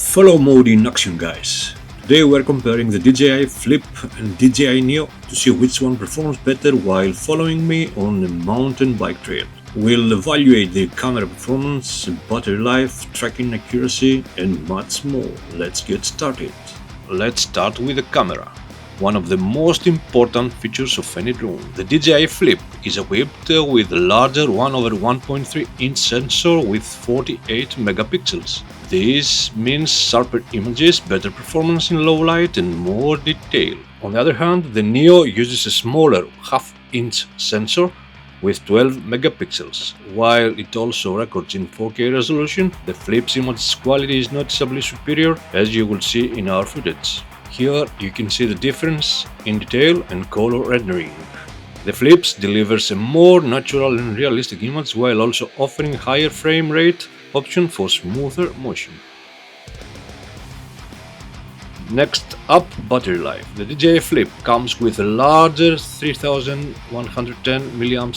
Follow mode in action, guys. Today we're comparing the DJI Flip and DJI Neo to see which one performs better while following me on a mountain bike trail. We'll evaluate the camera performance, battery life, tracking accuracy and much more. Let's get started. Let's start with the camera. One of the most important features of any drone. The DJI Flip is equipped with a larger 1/1.3-inch sensor with 48 megapixels. This means sharper images, better performance in low light and more detail. On the other hand, the Neo uses a smaller half-inch sensor with 12 megapixels. While it also records in 4K resolution, the Flip's image quality is noticeably superior, as you will see in our footage. Here you can see the difference in detail and color rendering. The Flips delivers a more natural and realistic image while also offering higher frame rate option for smoother motion. Next up, battery life. The DJI Flip comes with a larger 3110 mAh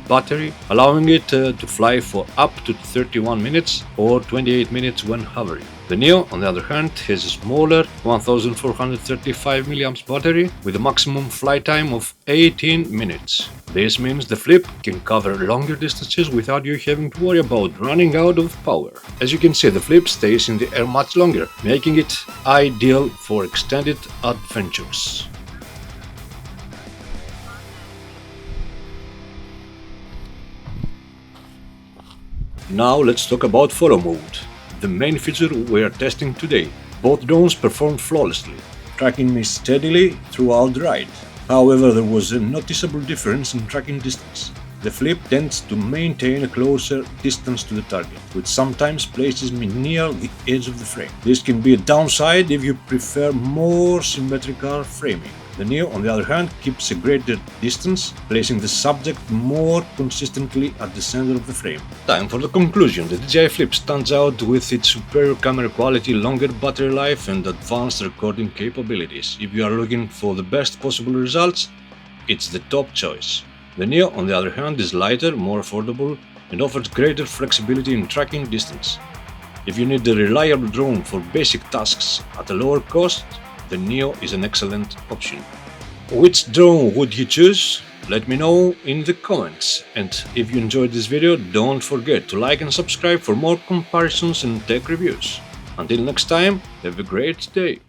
battery, allowing it to fly for up to 31 minutes or 28 minutes when hovering. The Neo, on the other hand, has a smaller 1435 mAh battery with a maximum flight time of 18 minutes. This means the Flip can cover longer distances without you having to worry about running out of power. As you can see, the Flip stays in the air much longer, making it ideal for extended adventures. Now let's talk about follow mode, the main feature we are testing today. Both drones performed flawlessly, tracking me steadily throughout the ride. However, there was a noticeable difference in tracking distance. The Flip tends to maintain a closer distance to the target, which sometimes places me near the edge of the frame. This can be a downside if you prefer more symmetrical framing. The Neo, on the other hand, keeps a greater distance, placing the subject more consistently at the center of the frame. Time for the conclusion. The DJI Flip stands out with its superior camera quality, longer battery life and advanced recording capabilities. If you are looking for the best possible results, it's the top choice. The Neo, on the other hand, is lighter, more affordable and offers greater flexibility in tracking distance. If you need a reliable drone for basic tasks at a lower cost, the Neo is an excellent option. Which drone would you choose? Let me know in the comments. And if you enjoyed this video, don't forget to like and subscribe for more comparisons and tech reviews. Until next time, have a great day.